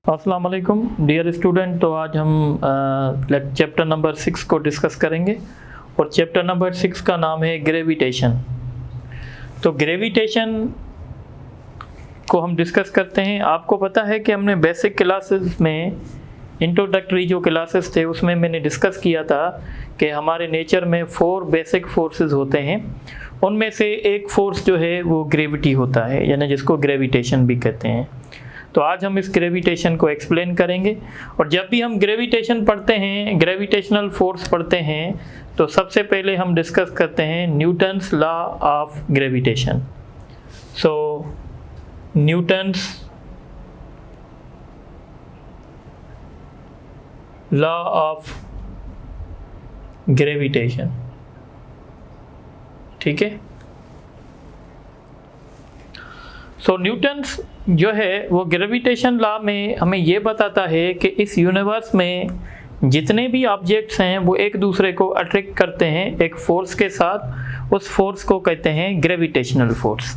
अस्सलाम वालेकुम dear student. तो आज हम चैप्टर नंबर 6 को डिस्कस करेंगे और चैप्टर नंबर 6 का नाम है ग्रेविटेशन। तो ग्रेविटेशन को हम डिस्कस करते हैं। आपको पता है कि हमने बेसिक क्लासेस में इंट्रोडक्टरी जो क्लासेस थे उसमें मैंने डिस्कस किया था कि हमारे नेचर में 4 बेसिक फोर्सेस होते हैं। उनमें से एक फोर्स जो है वो ग्रेविटी होता है, यानी जिसको ग्रेविटेशन भी कहते हैं। तो आज हम इस ग्रेविटेशन को एक्सप्लेन करेंगे। और जब भी हम ग्रेविटेशन पढ़ते हैं, ग्रेविटेशनल फोर्स पढ़ते हैं, तो सबसे पहले हम डिस्कस करते हैं Newton's law of gravitation. So Newton's law of gravitation, ठीक है। सो न्यूटन्स जो है वो ग्रेविटेशन लॉ में हमें ये बताता है कि इस यूनिवर्स में जितने भी ऑब्जेक्ट्स हैं वो एक दूसरे को अट्रैक्ट करते हैं एक फोर्स के साथ। उस फोर्स को कहते हैं ग्रेविटेशनल फोर्स।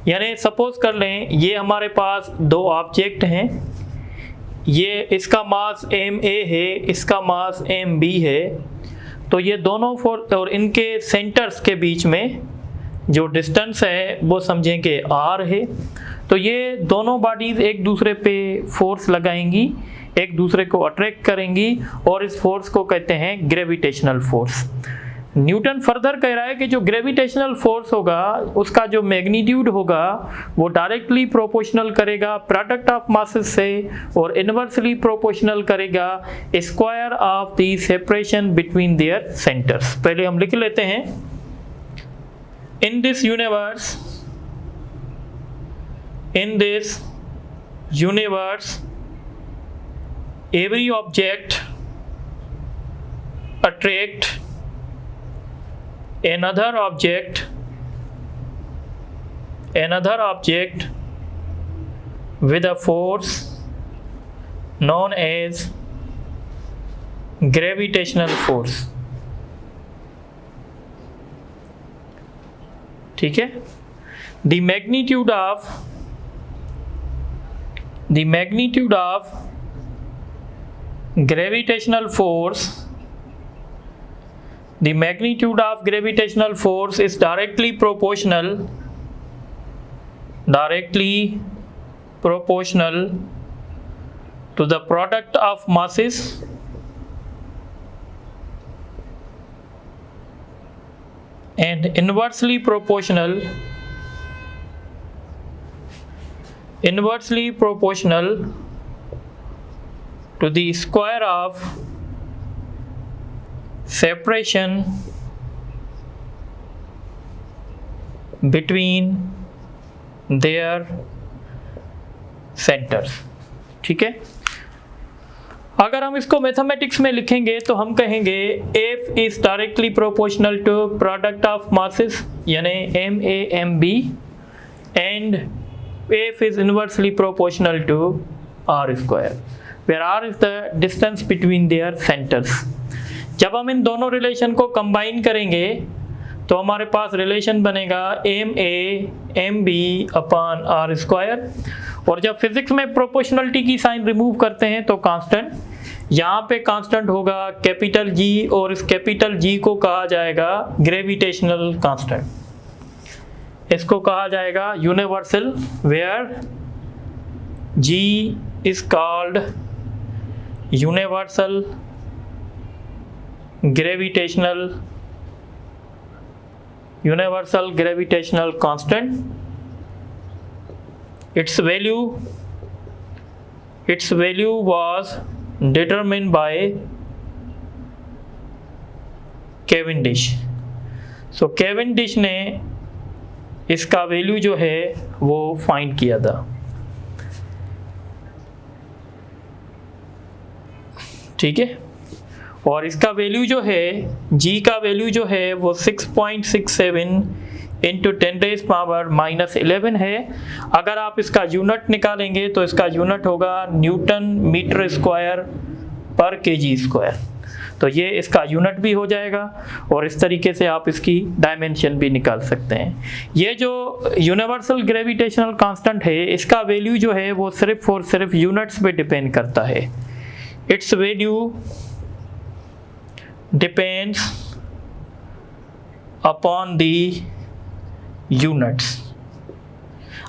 यानी सपोज कर लें ये हमारे पास 2 ऑब्जेक्ट हैं, ये इसका मास ma है, इसका मास mb है। तो ये दोनों फोर्स और इनके सेंटर्स के बीच में जो डिस्टेंस है वो समझें कि r है। तो ये दोनों बॉडीज़ एक दूसरे पे फोर्स लगाएंगी, एक दूसरे को अट्रैक्ट करेंगी और इस फोर्स को कहते हैं ग्रेविटेशनल फोर्स। न्यूटन फर्दर कह रहा है कि जो ग्रेविटेशनल फोर्स होगा उसका जो मैग्नीट्यूड होगा वो डायरेक्टली प्रोपोर्शनल करेगा प्रोडक्ट ऑफ मासेस से और इनवर्सली प्रोपोर्शनल करेगा square of the separation between their centres. पहले हम लिख लेते हैं, in this universe every object attract another object with a force known as gravitational force, ठीक है। The magnitude of gravitational force is directly proportional to the product of masses and inversely proportional to the square of separation between their centers, ठीक है। अगर हम इसको mathematics में लिखेंगे तो हम कहेंगे F is directly proportional to product of masses यानी MAMB and F is inversely proportional to R square where R is the distance between their centres. जब हम इन दोनों रिलेशन को कंबाइन करेंगे तो हमारे पास रिलेशन बनेगा MAMB अपॉन R स्क्वायर। और जब फिजिक्स में प्रोपोर्शनलिटी की साइन रिमूव करते हैं तो कांस्टेंट, यहाँ पे कांस्टेंट होगा कैपिटल G और इस कैपिटल G को कहा जाएगा ग्रेविटेशनल कांस्टेंट। इसको कहा जाएगा universal where G is called universal gravitational constant. Its value was determined by Cavendish. So Cavendish ने इसका वैल्यू जो है वो फाइंड किया था, ठीक है। और इसका वैल्यू जो है G का वैल्यू जो है वो 6.67 इंटू 10⁻⁻11 है। अगर आप इसका यूनिट निकालेंगे तो इसका यूनिट होगा न्यूटन मीटर स्क्वायर पर केजी स्क्वायर। तो ये इसका यूनिट भी हो जाएगा और इस तरीके से आप इसकी डायमेंशन भी निकाल सकते हैं। ये जो यूनिवर्सल ग्रेविटेशनल कांस्टेंट है इसका वैल्यू जो है वो सिर्फ और सिर्फ यूनिट्स पे डिपेंड करता है। It's value depends upon the units.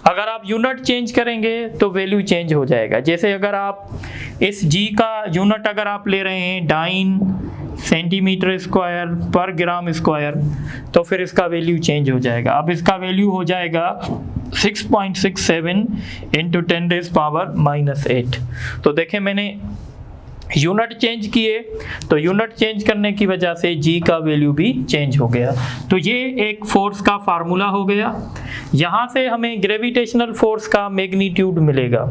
अगर आप यूनिट चेंज करेंगे तो वैल्यू चेंज हो जाएगा। जैसे अगर आप इस g का यूनिट अगर आप ले रहे हैं डाइन सेंटीमीटर स्क्वायर पर ग्राम स्क्वायर तो फिर इसका वैल्यू चेंज हो जाएगा। अब इसका वैल्यू हो जाएगा 6.67 इंटू 10⁻⁻8। तो देखें मैंने यूनिट चेंज किए तो यूनिट चेंज करने की वजह से g का वैल्यू भी चेंज हो गया। तो ये एक फोर्स का फार्मूला हो गया। यहाँ से हमें ग्रेविटेशनल फोर्स का मैग्नीट्यूड मिलेगा।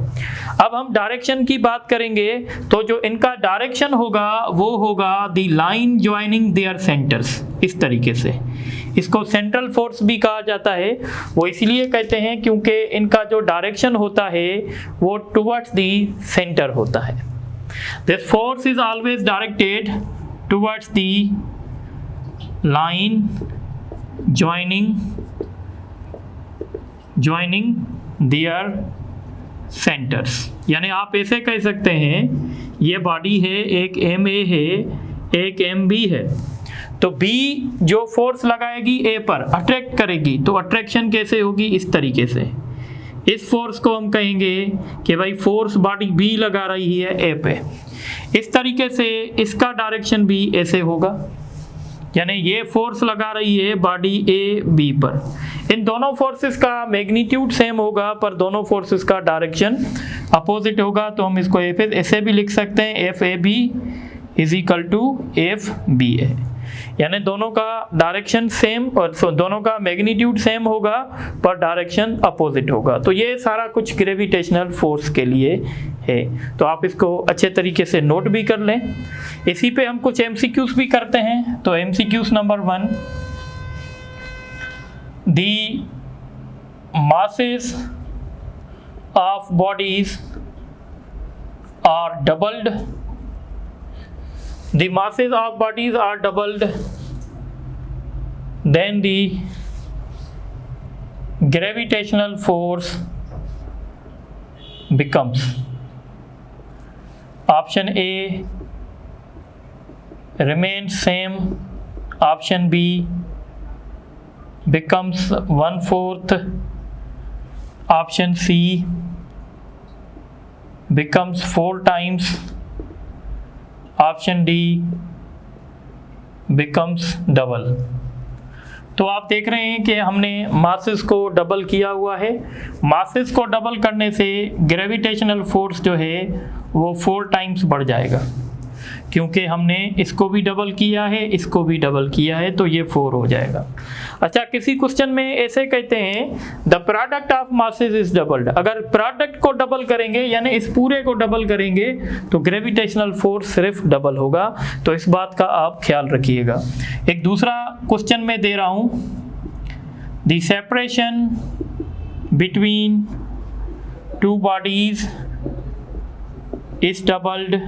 अब हम डायरेक्शन की बात करेंगे तो जो इनका डायरेक्शन होगा वो होगा the line joining there centres. इस तरीके से इसको सेंट्रल फोर्स भी कहा जाता है। वो इसलिए कहते हैं क्योंकि इनका जो डायरेक्शन होता है वो टुवर्ड्स द सेंटर होता है। This force is always directed towards the line joining their centers। यानी आप ऐसे कह सकते हैं ये बॉडी है, एक MA है, एक MB है। तो B जो फोर्स लगाएगी A पर अट्रैक्ट करेगी, तो अट्रैक्शन कैसे होगी? इस तरीके से। इस फोर्स को हम कहेंगे कि भाई फोर्स बॉडी B लगा रही है A पे। इस तरीके से इसका डायरेक्शन भी ऐसे होगा, यानी ये फोर्स लगा रही है बॉडी A B पर। इन दोनों फोर्सेस का मैग्नीट्यूड सेम होगा पर दोनों फोर्सेस का डायरेक्शन अपोजिट होगा। तो हम इसको ऐसे भी लिख सकते हैं FAB is equal to FBA, यानी दोनों का डायरेक्शन सेम और दोनों का मैग्नीट्यूड सेम होगा पर डायरेक्शन अपोजिट होगा। तो ये सारा कुछ ग्रेविटेशनल फोर्स के लिए है। तो आप इसको अच्छे तरीके से नोट भी कर लें। इसी पे हम कुछ MCQs भी करते हैं। तो MCQs number 1, the masses of bodies are doubled। The masses of bodies are doubled, then the gravitational force becomes option A remains same, option B becomes 1/4, option C becomes 4 times, option D becomes double. तो आप देख रहे हैं कि हमने masses को double किया हुआ है। मासेस को डबल करने से ग्रेविटेशनल फोर्स जो है वो 4 टाइम्स बढ़ जाएगा, क्योंकि हमने इसको भी डबल किया है, इसको भी डबल किया है, तो ये 4 हो जाएगा। अच्छा, किसी क्वेश्चन में ऐसे कहते हैं the product of masses is doubled. अगर प्रोडक्ट को डबल करेंगे यानी इस पूरे को डबल करेंगे तो ग्रेविटेशनल फोर्स सिर्फ डबल होगा। तो इस बात का आप ख्याल रखिएगा। एक दूसरा क्वेश्चन में दे रहा हूं, the separation between 2 bodies is doubled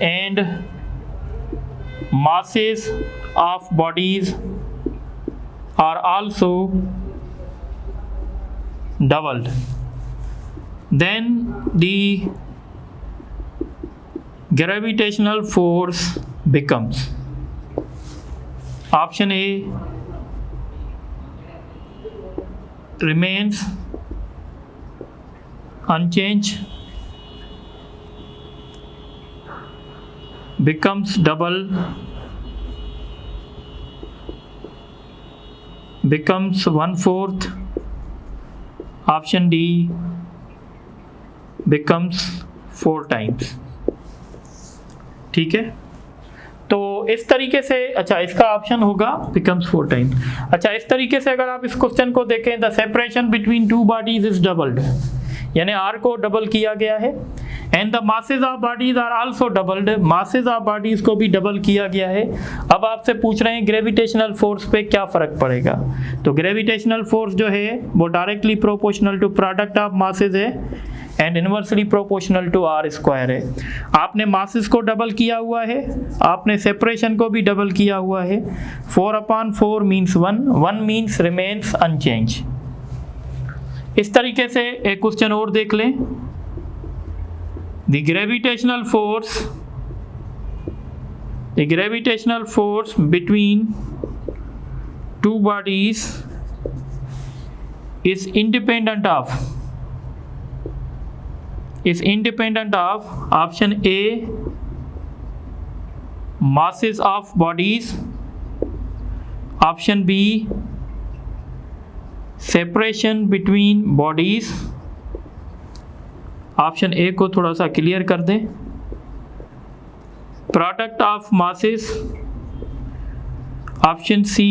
and masses of bodies are also doubled, then the gravitational force becomes option A remains unchanged, becomes double, becomes 1/4, option D becomes 4 times। ठीक है, तो इस तरीके से, अच्छा इसका ऑप्शन होगा becomes 4 times। अच्छा, इस तरीके से अगर आप इस क्वेश्चन को देखें, the separation between 2 bodies is doubled, यानी R को डबल किया गया है, and the masses of bodies are also doubled, masses of bodies को भी डबल किया गया है। अब आपसे पूछ रहे हैं ग्रेविटेशनल फोर्स पे क्या फर्क पड़ेगा। तो ग्रेविटेशनल फोर्स जो है वो directly proportional to product of masses है, and inversely proportional to r square है। आपने मासेस को डबल किया हुआ है, आपने सेपरेशन को भी डबल किया हुआ है। 4/4 मीन्स 1, 1 मीन्स रिमेन्स अनचेंज। इस तरीके से एक क्वेश्चन और देख लें। The gravitational force between two bodies is independent of option A, masses of bodies, option B, separation between bodies। Option A को थोड़ा सा क्लियर कर दें। Product of masses, option C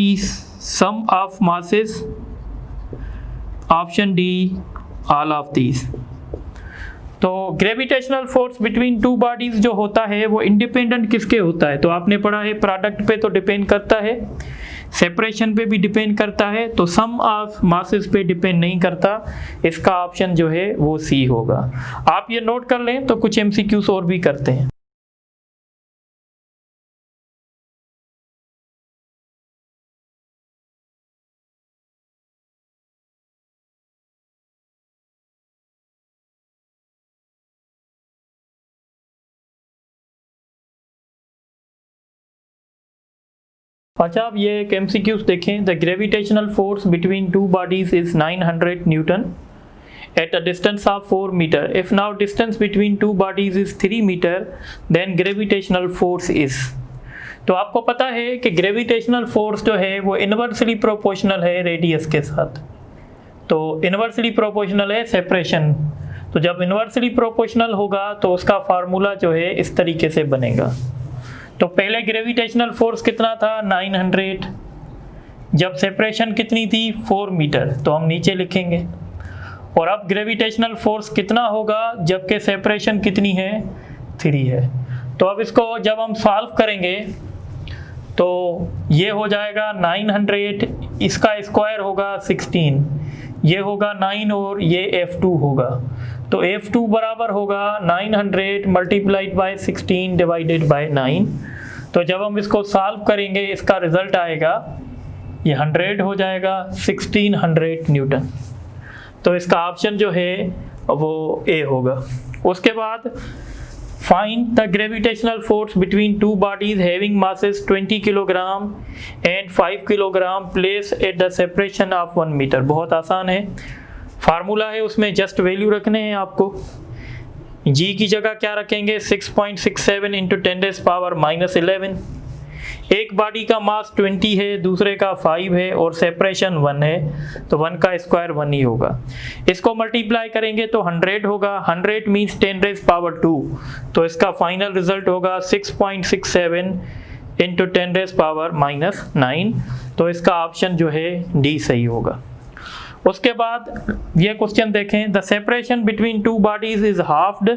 sum of masses, option D all of these. तो gravitational force between two bodies जो होता है वो इंडिपेंडेंट किसके होता है? तो आपने पढ़ा है प्रोडक्ट पे तो डिपेंड करता है, सेपरेशन पे भी डिपेंड करता है, तो सम ऑफ मासेस पे डिपेंड नहीं करता। इसका ऑप्शन जो है वो सी होगा। आप ये नोट कर लें। तो कुछ एमसीक्यूज और भी करते हैं। अच्छा, आप ये एक एमसीक्यूज देखें। The gravitational force between two bodies is 900 Newton at a distance of 4 meter. If now distance between two bodies is 3 meter, then gravitational force is। तो आपको पता है कि ग्रेविटेशनल फोर्स जो है वो इनवर्सली प्रोपोर्शनल है रेडियस के साथ। तो इनवर्सली प्रोपोर्शनल है सेपरेशन। तो जब इनवर्सली प्रोपोर्शनल होगा तो उसका फार्मूला जो है इस तरीके से बनेगा। तो पहले ग्रेविटेशनल फोर्स कितना था? 900। जब सेपरेशन कितनी थी? 4 मीटर। तो हम नीचे लिखेंगे। और अब ग्रेविटेशनल फोर्स कितना होगा जबकि सेपरेशन कितनी है? 3 है। तो अब इसको जब हम सॉल्व करेंगे तो ये हो जाएगा 900, इसका स्क्वायर होगा 16, ये होगा 9 और ये F2 होगा। तो F2 बराबर होगा 900 मल्टीप्लाइड बाय 16 डिवाइडेड बाय 9। तो जब हम इसको सॉल्व करेंगे इसका रिजल्ट आएगा, ये 100 हो जाएगा, 1600 न्यूटन। तो इसका ऑप्शन जो है वो ए होगा। उसके बाद find the gravitational force between two bodies having masses 20 kilogram and 5 kilogram place at the separation of 1 metre. बहुत आसान है, फार्मूला है, उसमें जस्ट वैल्यू रखने हैं आपको। जी की जगह क्या रखेंगे? 6.67 इंटू 10⁻⁻11। एक बॉडी का मास 20 है, दूसरे का 5 है और सेपरेशन 1 है, तो 1 का स्क्वायर 1 ही होगा। इसको मल्टीप्लाई करेंगे तो 100 होगा। 100 मीन्स 10⁻², तो इसका फाइनल रिजल्ट होगा 6.67 इंटू 10⁻⁻9। तो इसका ऑप्शन जो है डी सही होगा। उसके बाद ये क्वेश्चन देखें। The separation between two bodies is halved,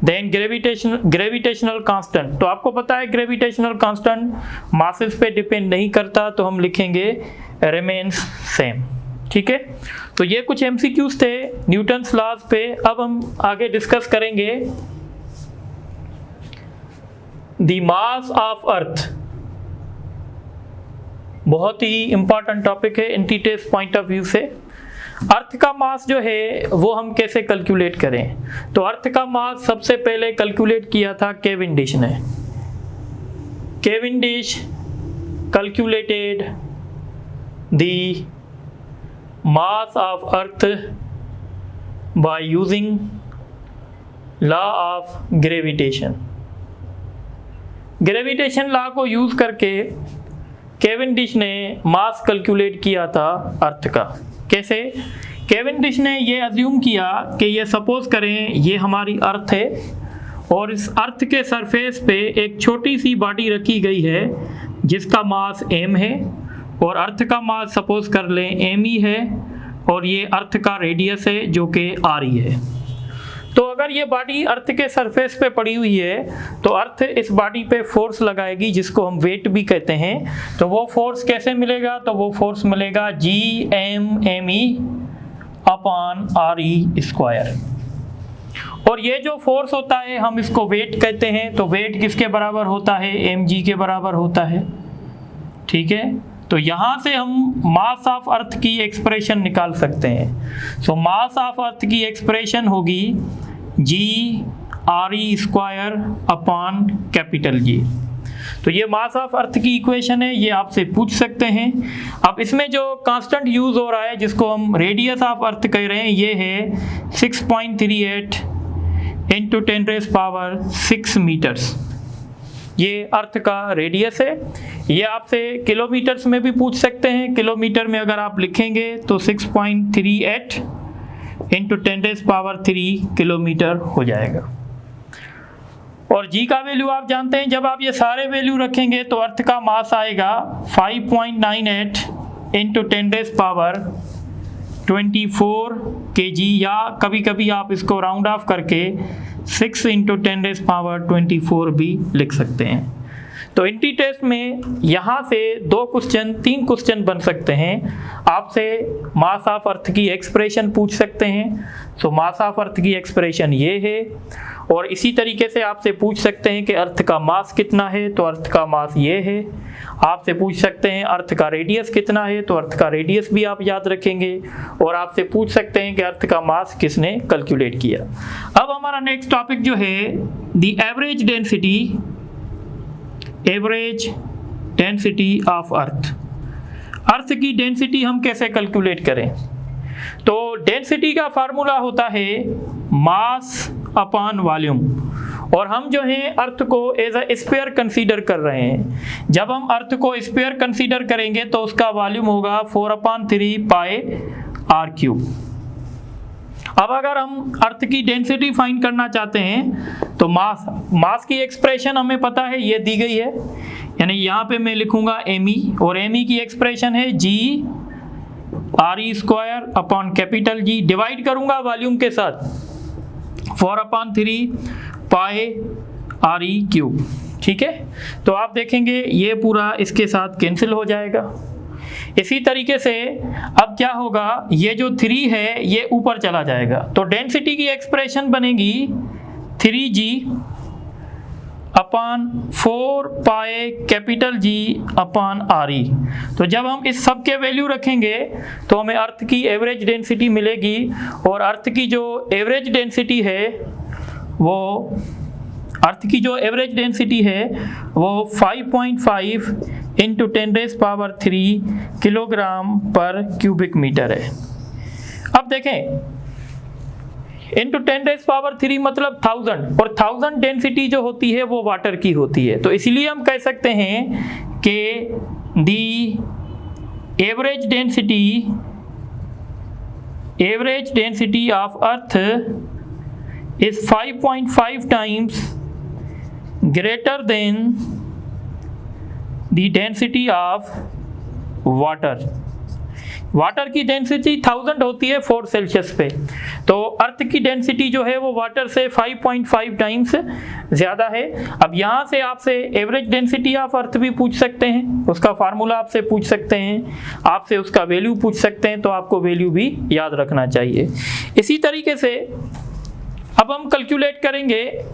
then gravitational constant. तो आपको पता है ग्रेविटेशनल कांस्टेंट मासेस पे डिपेंड नहीं करता, तो हम लिखेंगे रिमेन्स सेम। ठीक है, तो ये कुछ एमसीक्यूज थे न्यूटन्स लॉज पे। अब हम आगे डिस्कस करेंगे द मास ऑफ अर्थ। बहुत ही इंपॉर्टेंट टॉपिक है entry test point of view से। अर्थ का मास जो है वो हम कैसे कैलकुलेट करें? तो अर्थ का मास सबसे पहले कैलकुलेट किया था केविंडिश ने। Cavendish calculated the mass of earth by using law of gravitation. Gravitation law को यूज करके केविंडिश ने मास कैलकुलेट किया था अर्थ का। कैसे? केविंडिश ने ये अज्यूम किया कि ये सपोज करें ये हमारी अर्थ है और इस अर्थ के सरफेस पे एक छोटी सी बॉडी रखी गई है जिसका मास m है और अर्थ का मास सपोज कर लें m ही है और ये अर्थ का रेडियस है जो कि r ही है। तो अगर ये बॉडी अर्थ के सरफेस पे पड़ी हुई है तो अर्थ इस बॉडी पे फोर्स लगाएगी जिसको हम वेट भी कहते हैं। तो वो फोर्स कैसे मिलेगा? तो वो फोर्स मिलेगा Gm me/r e स्क्वायर। और ये जो फोर्स होता है हम इसको वेट कहते हैं। तो वेट किसके बराबर होता है, mg के बराबर होता है, ठीक है। तो यहाँ से हम मास ऑफ अर्थ की एक्सप्रेशन निकाल सकते हैं। सो मास ऑफ अर्थ की एक्सप्रेशन होगी g(RE)² अपॉन कैपिटल G। तो ये मास ऑफ अर्थ की इक्वेशन है, ये आपसे पूछ सकते हैं। अब इसमें जो कांस्टेंट यूज हो रहा है जिसको हम रेडियस ऑफ अर्थ कह रहे हैं, ये है 6.38 × 10⁻6 मीटर्स। ये अर्थ का रेडियस है। ये आपसे किलोमीटर्स में भी पूछ सकते हैं। किलोमीटर में अगर आप लिखेंगे तो 6.38 × 10⁻3 किलोमीटर हो जाएगा। और जी का वैल्यू आप जानते हैं, जब आप ये सारे वैल्यू रखेंगे तो अर्थ का मास आएगा 5.98 × 10⁻24 kg, या कभी कभी आप इसको राउंड ऑफ करके 6 × 10⁻24 भी लिख सकते हैं। तो इंट्री टेस्ट में यहाँ से 3 क्वेश्चन बन सकते हैं। आपसे मास ऑफ अर्थ की एक्सप्रेशन पूछ सकते हैं। सो मास ऑफ अर्थ की एक्सप्रेशन ये है, और इसी तरीके से आपसे पूछ सकते हैं कि अर्थ का मास कितना है, तो अर्थ का मास ये है। आपसे पूछ सकते हैं अर्थ का रेडियस कितना है, तो अर्थ का रेडियस भी आप याद रखेंगे। और आपसे पूछ सकते हैं कि अर्थ का मास किसने कैलकुलेट किया। अब हमारा नेक्स्ट टॉपिक जो है the average density of earth. Earth की डेंसिटी हम कैसे कैलकुलेट करें? तो डेंसिटी का फार्मूला होता है मास अपॉन वॉल्यूम, और हम जो है अर्थ को एज अ स्फीयर कंसीडर कर रहे हैं। जब हम अर्थ को स्फीयर कंसीडर करेंगे तो उसका वॉल्यूम होगा 4/3 πr³। अब अगर हम अर्थ की डेंसिटी फाइंड करना चाहते हैं तो मास की एक्सप्रेशन हमें पता है, ये दी गई है, यानी यहाँ पे मैं लिखूंगा me, और me की एक्सप्रेशन है g(RE)² upon capital G, divide करूंगा वॉल्यूम के साथ 4/3 πr³। ठीक है, तो आप देखेंगे ये पूरा इसके साथ कैंसिल हो जाएगा। इसी तरीके से अब क्या होगा, ये जो 3 है ये ऊपर चला जाएगा, तो डेंसिटी की एक्सप्रेशन बनेगी 3g upon 4 πG upon RE। तो जब हम इस सब के वैल्यू रखेंगे तो हमें अर्थ की एवरेज डेंसिटी मिलेगी, और अर्थ की जो एवरेज डेंसिटी है वो 5.5 × 10⁻³ किलोग्राम पर क्यूबिक मीटर है। अब देखें, इंटू 10⁻³ मतलब 1000, और 1000 डेंसिटी जो होती है वो वाटर की होती है। तो इसलिए हम कह सकते हैं कि the average density of earth is 5.5 times greater than the density of water की डेंसिटी 1000 होती है 4 सेल्सियस पे, तो अर्थ की डेंसिटी जो है वो वाटर से 5.5 टाइम्स ज़्यादा है। अब यहाँ से आपसे एवरेज डेंसिटी ऑफ अर्थ भी पूछ सकते हैं, उसका फार्मूला आपसे पूछ सकते हैं, आपसे उसका वैल्यू पूछ सकते हैं, तो आपको वैल्यू भी याद रखना चाहिए। इसी तरीके से अब हम कैलकुलेट करेंगे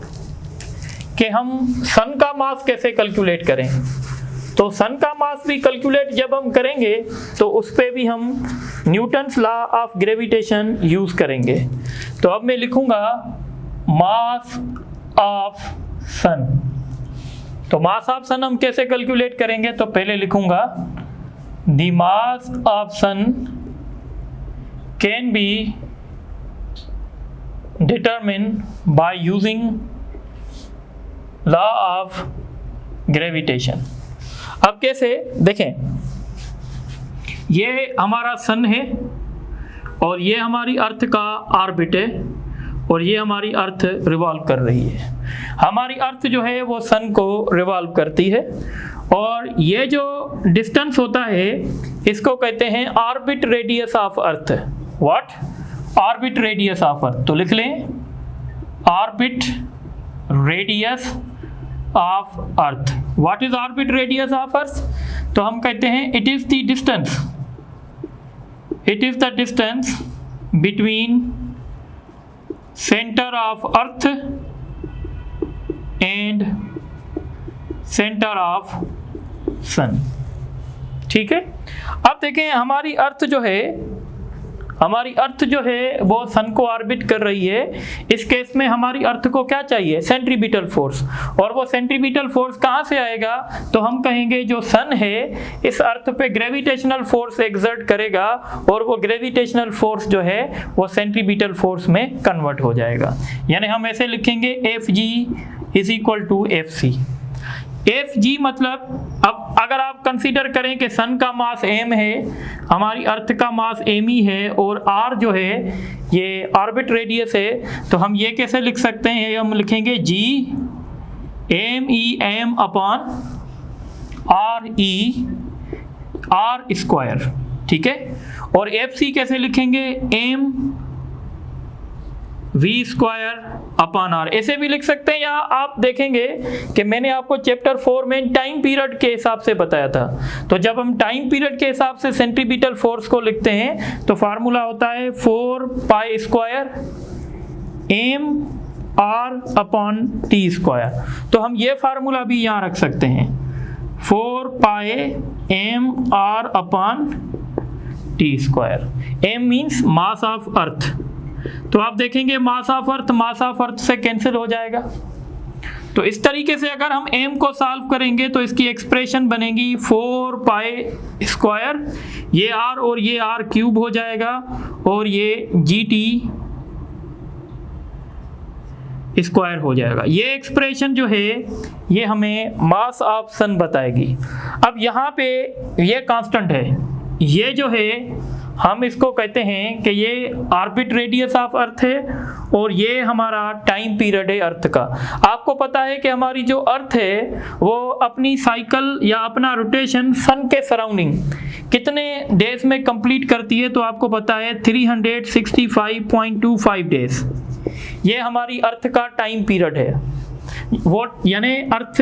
कि हम सन का मास कैसे कैलकुलेट करें। तो सन का मास भी कैलकुलेट जब हम करेंगे तो उस पर भी हम Newton's law of gravitation use करेंगे। तो अब मैं लिखूंगा मास ऑफ सन। तो मास ऑफ सन हम कैसे कैलकुलेट करेंगे, तो पहले लिखूंगा the mass of sun can be determined by using law of gravitation. अब कैसे देखें, ये हमारा सन है और ये हमारी अर्थ का ऑर्बिट है और ये हमारी अर्थ रिवॉल्व कर रही है। हमारी अर्थ जो है वो सन को रिवॉल्व करती है, और ये जो डिस्टेंस होता है इसको कहते हैं orbit radius of earth. What? Orbit radius of earth. तो लिख लें orbit radius of earth. What is orbit radius of earth? तो हम कहते हैं it is the distance between centre of earth and centre of sun. ठीक है, अब देखें हमारी अर्थ जो है वो सन को ऑर्बिट कर रही है। इस केस में हमारी अर्थ को क्या चाहिए? Centripetal force. और वो सेंट्रीपिटल फोर्स कहाँ से आएगा? तो हम कहेंगे जो सन है इस अर्थ पे ग्रेविटेशनल फोर्स एक्सर्ट करेगा और वो ग्रेविटेशनल फोर्स जो है वो सेंट्रीपिटल फोर्स में कन्वर्ट हो जाएगा। यानी हम ऐसे लिखेंगे Fg is equal to Fc। Fg मतलब, अब अगर आप कंसीडर करें कि सन का मास m है, हमारी अर्थ का मास m ही है और r जो है ये ऑर्बिट रेडियस है, तो हम ये कैसे लिख सकते हैं? हम लिखेंगे g m upon r square. ठीक है, और Fc कैसे लिखेंगे? m v square upon r। ऐसे भी लिख सकते हैं, या आप देखेंगे कि मैंने आपको चैप्टर 4 में टाइम पीरियड के हिसाब से बताया था। तो जब हम टाइम पीरियड के हिसाब से सेंट्रीपिटल फोर्स को लिखते हैं तो फार्मूला होता है 4 pi square m r upon t square. तो हम ये फार्मूला भी यहाँ रख सकते हैं, 4 पाई m r upon t square. m means mass of earth. तो आप देखेंगे मास ऑफ अर्थ से कैंसिल हो जाएगा। तो इस तरीके से अगर हम m को सॉल्व करेंगे तो इसकी एक्सप्रेशन बनेगी 4 पाई स्क्वायर, ये r और ये r क्यूब हो जाएगा और ये gt स्क्वायर हो जाएगा। ये एक्सप्रेशन जो है ये हमें मास ऑफ सन बताएगी। अब यहाँ पे ये कांस्टेंट है, ये जो है हम इसको कहते हैं कि ये ऑर्बिट रेडियस ऑफ अर्थ है और ये हमारा टाइम पीरियड है अर्थ का। आपको पता है कि हमारी जो अर्थ है वो अपनी साइकिल या अपना रोटेशन सन के सराउंडिंग कितने डेज में कंप्लीट करती है? तो आपको पता है 365.25 डेज। ये हमारी अर्थ का टाइम पीरियड है। वो यानी अर्थ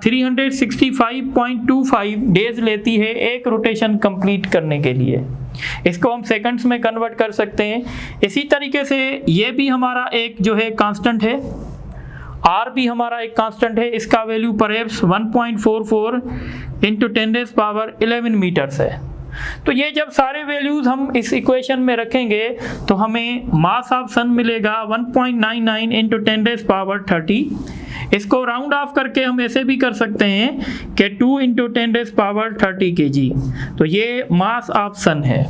365.25 डेज लेती है एक रोटेशन कंप्लीट करने के लिए। इसको हम सेकंड्स में कन्वर्ट कर सकते हैं। इसी तरीके से ये भी हमारा एक जो है कांस्टेंट है, r भी हमारा एक कांस्टेंट है। इसका वैल्यू परहैप्स 1.44 इंटू 10⁻11 मीटर्स है। तो ये जब सारे वैल्यूज हम इस इक्वेशन में रखेंगे तो हमें मास ऑफ सन मिलेगा 1.99 इंटू 10⁻30। इसको राउंड ऑफ करके हम ऐसे भी कर सकते हैं कि 2 इंटू 10⁻30 kg। तो ये मास ऑफ सन है।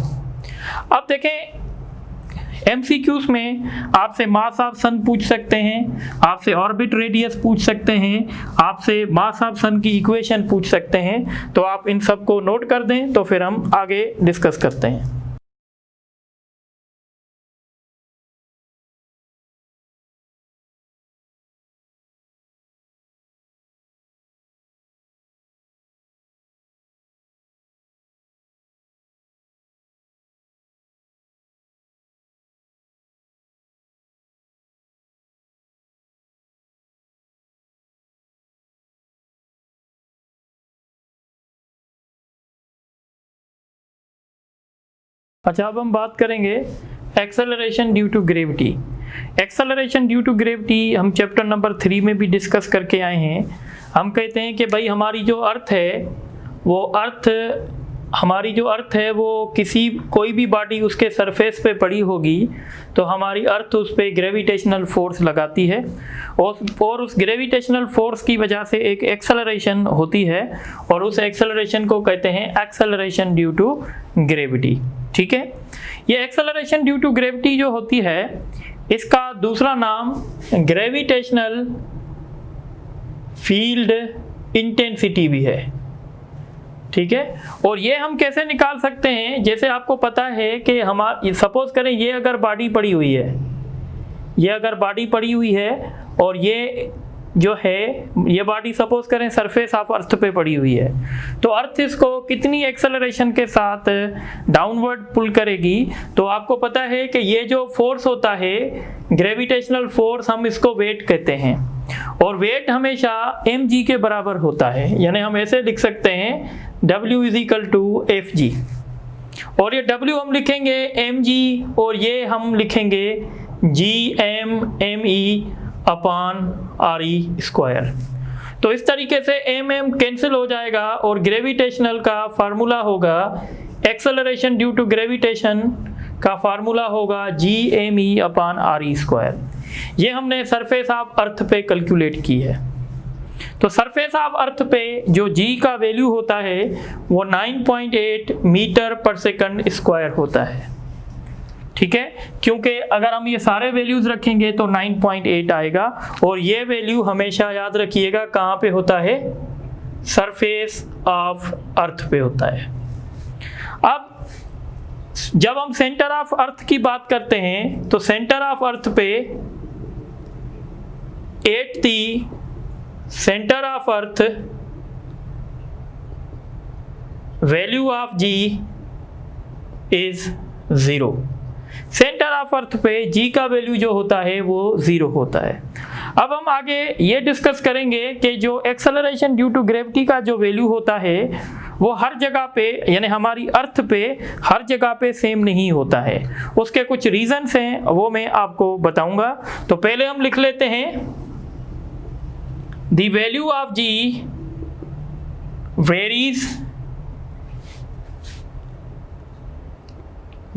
अब देखें MCQs में आपसे मास ऑफ सन पूछ सकते हैं, आपसे ऑर्बिट रेडियस पूछ सकते हैं, आपसे मास ऑफ सन की इक्वेशन पूछ सकते हैं। तो आप इन सब को नोट कर दें तो फिर हम आगे डिस्कस करते हैं। अच्छा, अब हम बात करेंगे acceleration due to gravity. Acceleration due to gravity हम चैप्टर नंबर 3 में भी डिस्कस करके आए हैं। हम कहते हैं कि भाई हमारी जो अर्थ है वो कोई भी बॉडी उसके सरफेस पे पड़ी होगी तो हमारी अर्थ उस पर ग्रेविटेशनल फोर्स लगाती है और उस ग्रेविटेशनल फोर्स की वजह से एक एक्सेलरेशन होती है और उस एक्सेलरेशन को कहते हैं एक्सेलरेशन ड्यू टू ग्रेविटी। ठीक है, ये एक्सेलरेशन ड्यू टू ग्रेविटी जो होती है इसका दूसरा नाम ग्रेविटेशनल फील्ड इंटेंसिटी भी है। ठीक है, और ये हम कैसे निकाल सकते हैं? जैसे आपको पता है कि सपोज करें ये अगर बॉडी पड़ी हुई है और ये जो है ये बॉडी सपोज करें सरफेस ऑफ अर्थ पे पड़ी हुई है, तो अर्थ इसको कितनी एक्सेलरेशन के साथ डाउनवर्ड पुल करेगी? तो आपको पता है कि ये जो फोर्स होता है ग्रेविटेशनल फोर्स, हम इसको वेट कहते हैं और वेट हमेशा mg के बराबर होता है। यानी हम ऐसे लिख सकते हैं W is equal to Fg, और ये W हम लिखेंगे mg और ये हम लिखेंगे GM_ME/RE²। तो इस तरीके से MM कैंसिल हो जाएगा और ग्रेविटेशनल का फार्मूला होगा, एक्सेलरेशन ड्यू टू ग्रेविटेशन का फार्मूला होगा GME/RE²। ये हमने सरफेस ऑफ अर्थ पे कैलकुलेट की है। तो सरफेस ऑफ अर्थ पे जो G का वैल्यू होता है वो 9.8 मीटर पर सेकंड स्क्वायर होता है। ठीक है, क्योंकि अगर हम ये सारे वैल्यूज रखेंगे तो 9.8 आएगा, और ये वैल्यू हमेशा याद रखिएगा कहाँ पे होता है, सरफेस ऑफ अर्थ पे होता है। अब जब हम सेंटर ऑफ अर्थ की बात करते हैं तो सेंटर ऑफ अर्थ पे at the centre of earth value of G is 0। Centre of अर्थ पे G का वैल्यू जो होता है वो 0 होता है। अब हम आगे ये डिस्कस करेंगे कि जो एक्सेलरेशन ड्यू टू ग्रेविटी का जो वैल्यू होता है वो हर जगह पे, यानी हमारी अर्थ पे हर जगह पे सेम नहीं होता है। उसके कुछ रीजंस हैं, वो मैं आपको बताऊंगा। तो पहले हम लिख लेते हैं, the value of G varies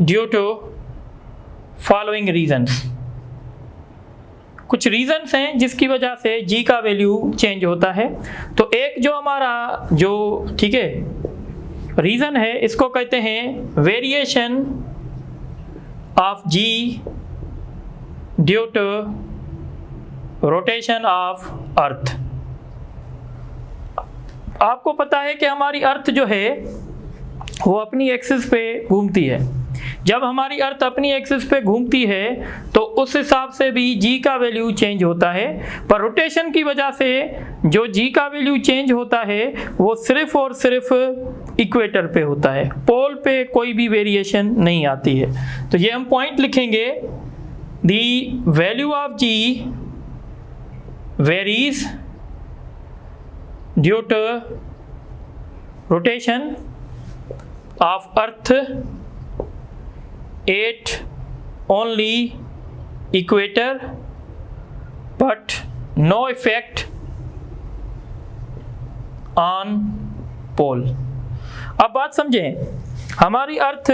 due to following reasons. कुछ रीजंस हैं जिसकी वजह से G का वैल्यू चेंज होता है। तो एक जो हमारा जो ठीक है रीजन है, इसको कहते हैं variation of G due to rotation of earth. आपको पता है कि हमारी अर्थ जो है वो अपनी एक्सिस पे घूमती है। जब हमारी अर्थ अपनी एक्सिस पे घूमती है तो उस हिसाब से भी G का वैल्यू चेंज होता है, पर रोटेशन की वजह से जो G का वैल्यू चेंज होता है वो सिर्फ और सिर्फ इक्वेटर पे होता है, पोल पे कोई भी वेरिएशन नहीं आती है। तो ये हम पॉइंट लिखेंगे, the value of G varies due to rotation of earth at only equator but no effect on pole। अब बात समझें, हमारी अर्थ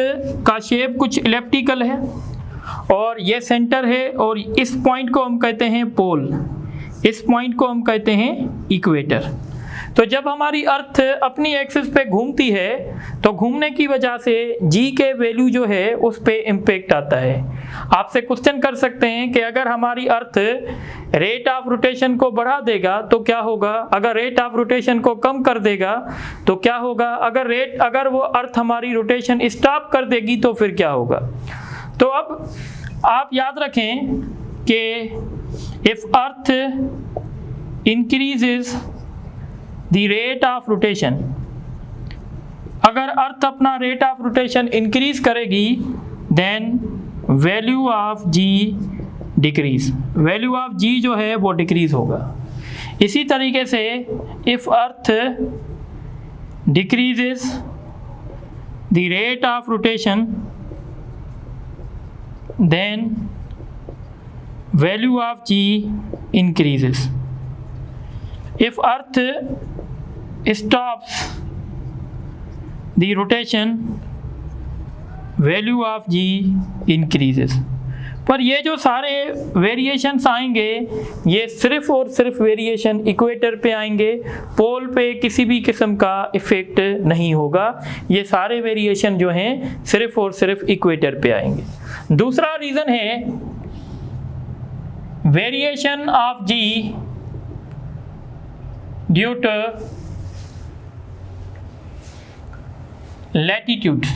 का शेप कुछ इलिप्टिकल है और ये सेंटर है, और इस पॉइंट को हम कहते हैं पोल, इस पॉइंट को हम कहते हैं इक्वेटर। तो जब हमारी अर्थ अपनी एक्सिस पे घूमती है तो घूमने की वजह से G के वैल्यू जो है उस पे इम्पेक्ट आता है। आपसे क्वेश्चन कर सकते हैं कि अगर हमारी अर्थ रेट ऑफ रोटेशन को बढ़ा देगा तो क्या होगा, अगर रेट ऑफ रोटेशन को कम कर देगा तो क्या होगा, अगर वो अर्थ हमारी रोटेशन स्टॉप कर देगी तो फिर क्या होगा। तो अब आप याद रखें कि if earth increases the rate of rotation, अगर अर्थ अपना रेट ऑफ रोटेशन इंक्रीज करेगी then value of G decrease, value of G जो है वो डिक्रीज होगा। इसी तरीके से if earth decreases the rate of rotation then value of G increases। if earth stops the rotation value of G increases। पर ये जो सारे वेरिएशंस आएंगे ये सिर्फ और सिर्फ वेरिएशन इक्वेटर पे आएंगे, पोल पे किसी भी किस्म का इफेक्ट नहीं होगा। ये सारे वेरिएशन जो हैं सिर्फ और सिर्फ इक्वेटर पे आएंगे। दूसरा रीज़न है variation of G due to latitude.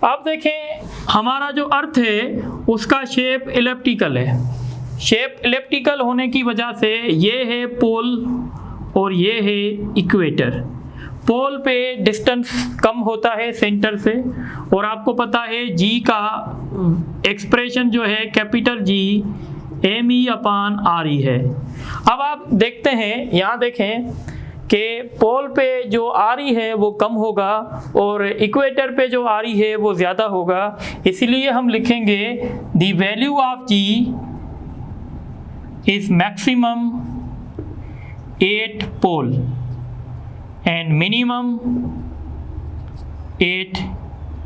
अब देखें हमारा जो अर्थ है उसका शेप इलिप्टिकल है। शेप इलिप्टिकल होने की वजह से ये है पोल और ये है इक्वेटर। पोल पे डिस्टेंस कम होता है सेंटर से, और आपको पता है G का एक्सप्रेशन जो है कैपिटल G ME/RE है। अब आप देखते हैं, यहाँ देखें कि पोल पे जो आरी है वो कम होगा और इक्वेटर पे जो आरी है वो ज़्यादा होगा, इसलिए हम लिखेंगे the value of G is maximum 8 pole and minimum 8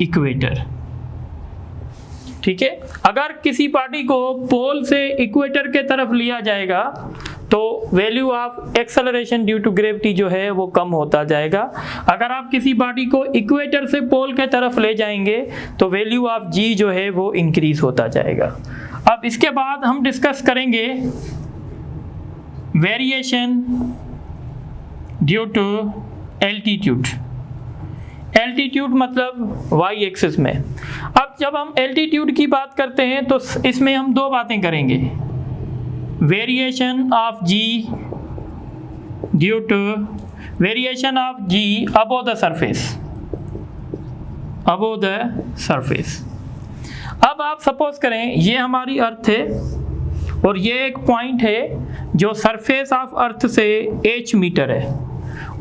equator. ठीक है, अगर किसी पार्टी को पोल से इक्वेटर के तरफ लिया जाएगा तो value of acceleration due to gravity जो है वो कम होता जाएगा। अगर आप किसी पार्टी को इक्वेटर से पोल के तरफ ले जाएंगे तो वैल्यू ऑफ जी जो है वो इंक्रीज होता जाएगा। अब इसके बाद हम डिस्कस करेंगे variation due to altitude. Altitude मतलब वाई एक्सिस में। अब जब हम एल्टीट्यूड की बात करते हैं तो इसमें हम दो बातें करेंगे, variation of G due to variation of G above the surface, above the surface. अब आप सपोज करें ये हमारी अर्थ है और ये एक पॉइंट है जो सरफेस ऑफ अर्थ से h मीटर है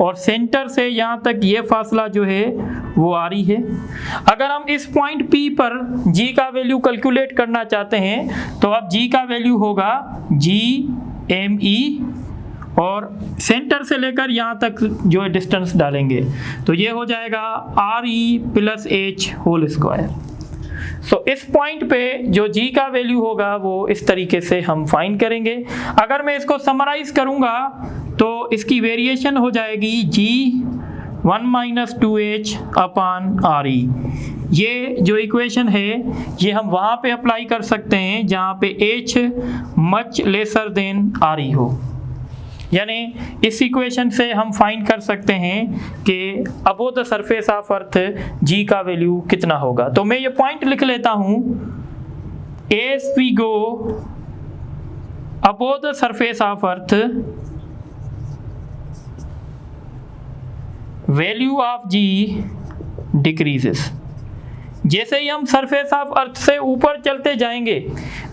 और सेंटर से यहाँ तक ये फासला जो है वो आ रही है। अगर हम इस पॉइंट P पर G का वैल्यू कैलकुलेट करना चाहते हैं तो अब G का वैल्यू होगा GME और सेंटर से लेकर यहाँ तक जो है डिस्टेंस डालेंगे तो ये हो जाएगा RE + H होल स्क्वायर। सो इस पॉइंट पे जो G का वैल्यू होगा वो इस तरीके से हम फाइंड करेंगे। अगर मैं इसको समराइज करूँगा तो इसकी वेरिएशन हो जाएगी G1 - 2H अपॉन RE। ये जो इक्वेशन है ये हम वहाँ पे अप्लाई कर सकते हैं जहाँ पे H much lesser than RE हो, यानी इस इक्वेशन से हम फाइंड कर सकते हैं कि above the surface of earth G का वैल्यू कितना होगा। तो मैं ये पॉइंट लिख लेता हूँ, as we go above the surface of earth value of G decreases. जैसे ही हम सरफेस ऑफ अर्थ से ऊपर चलते जाएंगे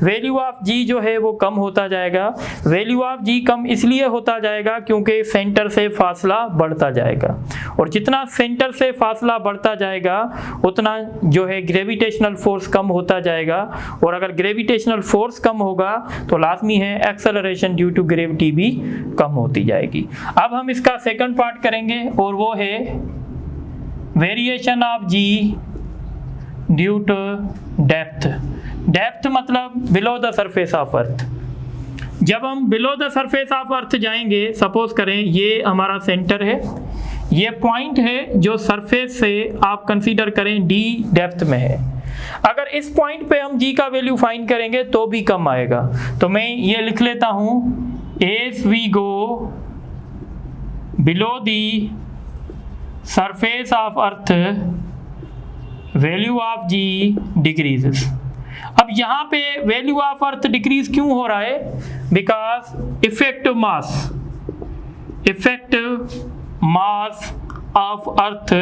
वैल्यू ऑफ G जो है वो कम होता जाएगा। वैल्यू ऑफ G कम इसलिए होता जाएगा क्योंकि सेंटर से फासला बढ़ता जाएगा और जितना सेंटर से फासला बढ़ता जाएगा उतना जो है ग्रेविटेशनल फोर्स कम होता जाएगा और अगर ग्रेविटेशनल फोर्स कम होगा तो लाजमी है एक्सेलरेशन ड्यू टू ग्रेविटी भी कम होती जाएगी। अब हम इसका सेकंड पार्ट करेंगे और वो है variation of G due to depth. Depth मतलब below the surface of earth. जब हम below the surface of earth जाएंगे, सपोज करें ये हमारा सेंटर है, ये पॉइंट है जो सरफेस से आप कंसीडर करें D डेप्थ में है। अगर इस पॉइंट पे हम G का वैल्यू फाइंड करेंगे तो भी कम आएगा। तो मैं ये लिख लेता हूँ, as we go below the surface of earth value of G decreases. अब यहाँ पे वैल्यू ऑफ अर्थ डिक्रीज क्यों हो रहा है? Because effective mass of earth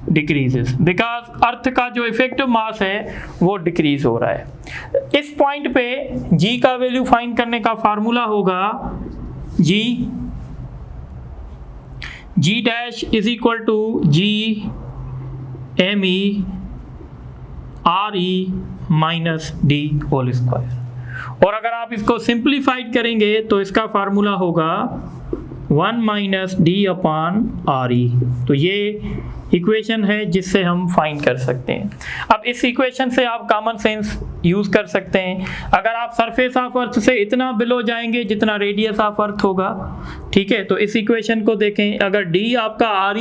decreases, because अर्थ का जो इफेक्टिव मास है वो डिक्रीज हो रहा है। इस पॉइंट पे G का वैल्यू फाइंड करने का फार्मूला होगा G dash is equal to GME RE minus D whole square. और अगर आप इसको सिंप्लीफाइड करेंगे तो इसका फार्मूला होगा 1 - D अपॉन RE। तो ये इक्वेशन है जिससे हम फाइंड कर सकते हैं। अब इस इक्वेशन से आप कॉमन सेंस यूज़ कर सकते हैं। अगर आप सरफेस ऑफ अर्थ से इतना बिलो जाएंगे जितना रेडियस ऑफ अर्थ होगा, ठीक है, तो इस इक्वेशन को देखें, अगर D आपका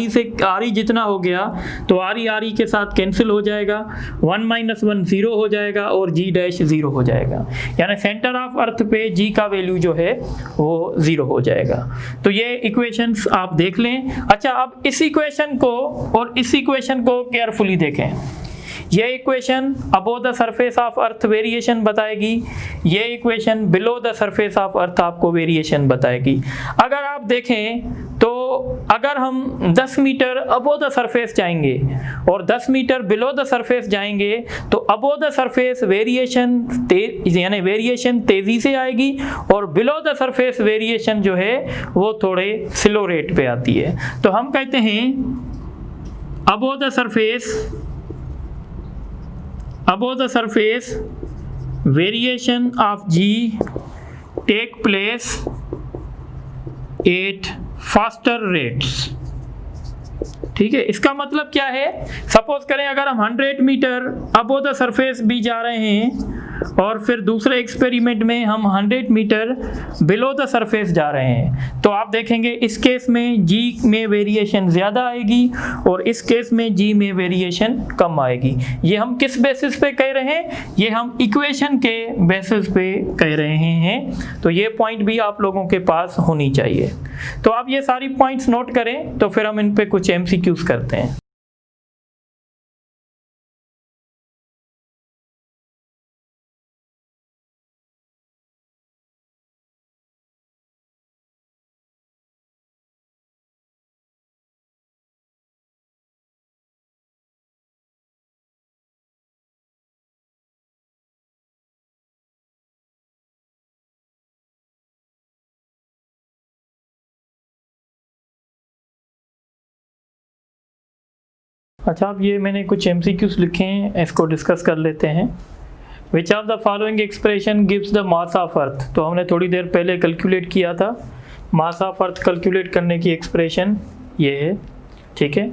RE जितना हो गया तो RE के साथ कैंसिल हो जाएगा, 1 - 1 0 हो जाएगा और G डैश 0 हो जाएगा, यानी सेंटर ऑफ अर्थ पे G का वैल्यू जो है वो 0 हो जाएगा। तो ये इक्वेशंस आप देख लें। अच्छा, अब इस इक्वेशन को और इस इक्वेशन को केयरफुली देखें। ये equation above the surface of earth variation बताएगी, ये equation below the surface of earth आपको वेरिएशन बताएगी। अगर आप देखें तो अगर हम 10 मीटर अबो द सरफेस जाएंगे और 10 मीटर बिलो द सरफेस जाएंगे तो अबो द सरफेस वेरिएशन यानी वेरिएशन तेज़ी से आएगी और बिलो द सरफेस वेरिएशन जो है वो थोड़े स्लो रेट पे आती है। तो हम कहते हैं above the surface variation of G take place at faster rates. ठीक है, इसका मतलब क्या है, सपोज करें अगर हम 100 मीटर अबो द सरफेस भी जा रहे हैं और फिर दूसरे एक्सपेरिमेंट में हम 100 मीटर बिलो द सरफेस जा रहे हैं, तो आप देखेंगे इस केस में जी में वेरिएशन ज़्यादा आएगी और इस केस में जी में वेरिएशन कम आएगी। ये हम किस बेसिस पे कह रहे हैं, ये हम इक्वेशन के बेसिस पे कह रहे हैं। तो ये पॉइंट भी आप लोगों के पास होनी चाहिए। तो आप ये सारी पॉइंट्स नोट करें, तो फिर हम इन पे कुछ MCQs करते हैं। अच्छा, अब ये मैंने कुछ MCQs लिखे हैं, इसको डिस्कस कर लेते हैं। Which of the following expression gives the mass of earth. तो हमने थोड़ी देर पहले कैलकुलेट किया था, मास ऑफ अर्थ कैलकुलेट करने की एक्सप्रेशन ये है। ठीक है,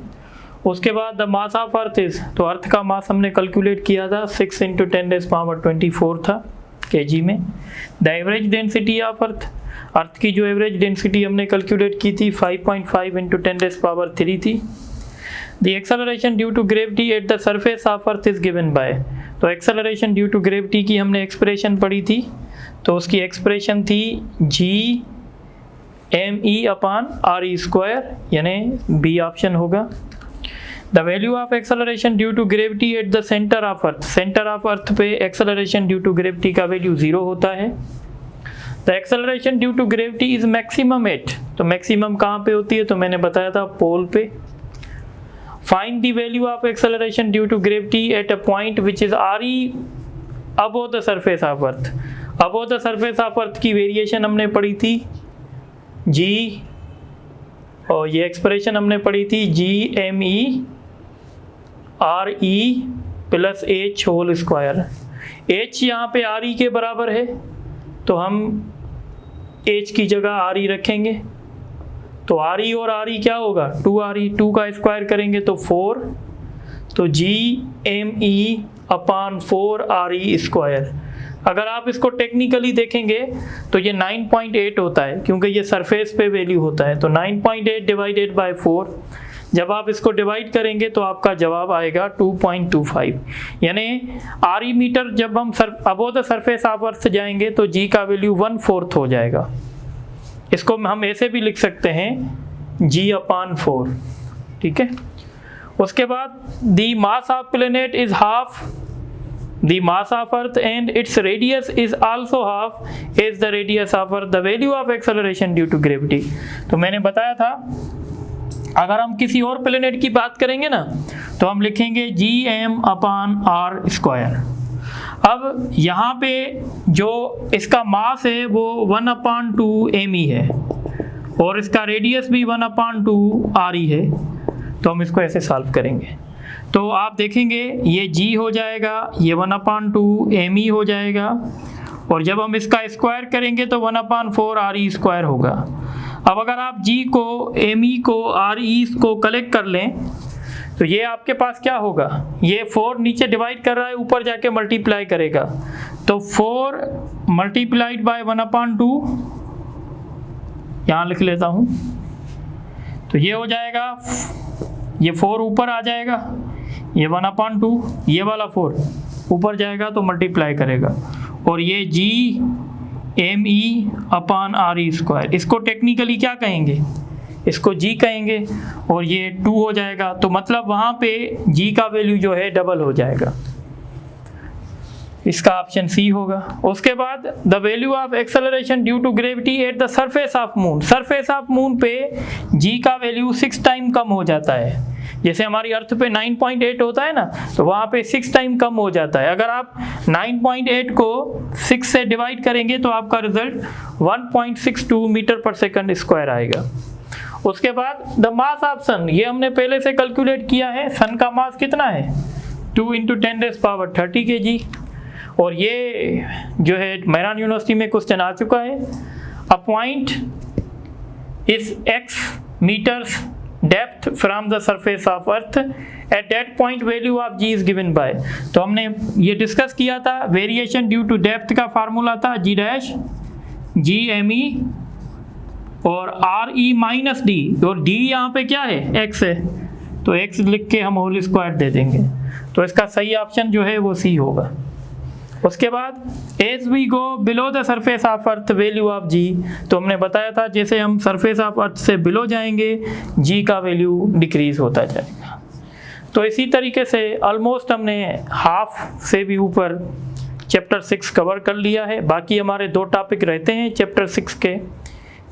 उसके बाद the mass of earth is, तो अर्थ का मास हमने कैलकुलेट किया था 6 × 10⁻24 था kg में। द एवरेज डेंसिटी ऑफ अर्थ की जो एवरेज डेंसिटी हमने कैलकुलेट की थी 5.5 × 10⁻3 थी। The acceleration due to gravity at the surface of Earth is given by, तो acceleration due to gravity की हमने एक्सप्रेशन पढ़ी थी, तो उसकी एक्सप्रेशन थी G_me/re², यानी बी ऑप्शन होगा। The value of acceleration due to gravity at the center of Earth, centre of अर्थ पे acceleration due to gravity का वैल्यू 0 होता है। The acceleration due to gravity is maximum at, तो maximum कहाँ पे होती है, तो मैंने बताया था पोल पे। Find the value of acceleration due to gravity at a point which is re above the surface of Earth। above the surface of Earth की वेरिएशन हमने पढ़ी थी G, और ये एक्सप्रेशन हमने पढ़ी थी G_me/re + h²। h यहाँ पे re के बराबर है, तो हम h की जगह re रखेंगे, तो RE और RE क्या होगा 2RE, 2 का स्क्वायर करेंगे तो 4, तो G_me/4RE²। अगर आप इसको टेक्निकली देखेंगे तो ये 9.8 होता है, क्योंकि ये सरफेस पे वैल्यू होता है। तो 9.8 डिवाइडेड बाय 4, जब आप इसको डिवाइड करेंगे तो आपका जवाब आएगा 2.25। यानी RE मीटर जब हम अबो द सरफेस ऑफ अर्थ जाएंगे तो G का वैल्यू 1/4 हो जाएगा। इसको हम ऐसे भी लिख सकते हैं G/4। ठीक है, उसके बाद the mass of planet is half the mass of earth and its radius is also half as the radius of earth. The value of acceleration due to gravity, तो मैंने बताया था अगर हम किसी और प्लेनेट की बात करेंगे ना तो हम लिखेंगे Gm/r²। अब यहाँ पे जो इसका मास है वो 1/2 me है और इसका रेडियस भी 1/2 re है, तो हम इसको ऐसे सॉल्व करेंगे। तो आप देखेंगे ये g हो जाएगा, ये 1/2 me हो जाएगा, और जब हम इसका स्क्वायर करेंगे तो 1/4 re² होगा। अब अगर आप g को me को re को कलेक्ट कर लें तो ये आपके पास क्या होगा, ये 4 नीचे डिवाइड कर रहा है, ऊपर जाके मल्टीप्लाई करेगा, तो 4 × 1/2, यहाँ लिख लेता हूँ, तो ये हो जाएगा, ये 4 ऊपर आ जाएगा, ये 1/2, ये वाला 4 ऊपर जाएगा तो मल्टीप्लाई करेगा, और ये G_me/re²। इसको टेक्निकली क्या कहेंगे, इसको G कहेंगे, और ये 2 हो जाएगा, तो मतलब वहाँ पे G का वैल्यू जो है डबल हो जाएगा। इसका ऑप्शन सी होगा। उसके बाद the value of acceleration due to gravity at the surface of moon, surface of moon पे जी का वैल्यू 6 टाइम कम हो जाता है। जैसे हमारी अर्थ पे 9.8 होता है ना, तो वहाँ पे 6 टाइम कम हो जाता है। अगर आप 9.8 को 6 से डिवाइड करेंगे तो आपका रिजल्ट 1.62 मीटर पर सेकंड स्क्वायर आएगा। उसके बाद द मास ऑफ सन, ये हमने पहले से कैलकुलेट किया है। सन का मास कितना है? 2 × 10⁻30 kg। और ये जो है मेहरान यूनिवर्सिटी में क्वेश्चन आ चुका है। A point is x metres depth from the surface of earth, at that point value of g is given by. तो हमने ये डिस्कस किया था, वेरिएशन ड्यू टू डेप्थ का फार्मूला था g' और RE - d, और d यहाँ पे क्या है? x है, तो x लिख के हम होल स्क्वायर दे देंगे। तो इसका सही ऑप्शन जो है वो सी होगा। उसके बाद as we go below the surface of earth value of G, तो हमने बताया था जैसे हम सरफेस ऑफ अर्थ से बिलो जाएंगे जी का वैल्यू डिक्रीज होता जाएगा। तो इसी तरीके से ऑलमोस्ट हमने हाफ से भी ऊपर चैप्टर 6 कवर कर लिया है। बाकी हमारे 2 टॉपिक रहते हैं चैप्टर 6 के।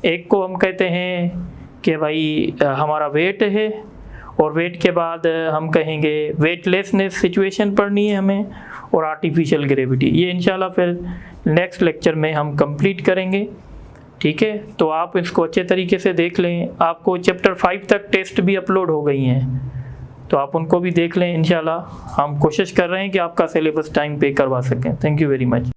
एक को हम कहते हैं कि भाई हमारा वेट है, और वेट के बाद हम कहेंगे वेटलेसनेस सिचुएशन पढ़नी है हमें, और आर्टिफिशियल ग्रेविटी। ये इंशाल्लाह फिर नेक्स्ट लेक्चर में हम कंप्लीट करेंगे। ठीक है, तो आप इसको अच्छे तरीके से देख लें। आपको चैप्टर 5 तक टेस्ट भी अपलोड हो गई हैं, तो आप उनको भी देख लें इंशाल्लाह। हम कोशिश कर रहे हैं कि आपका सिलेबस टाइम पे करवा सकें। Thank you very much.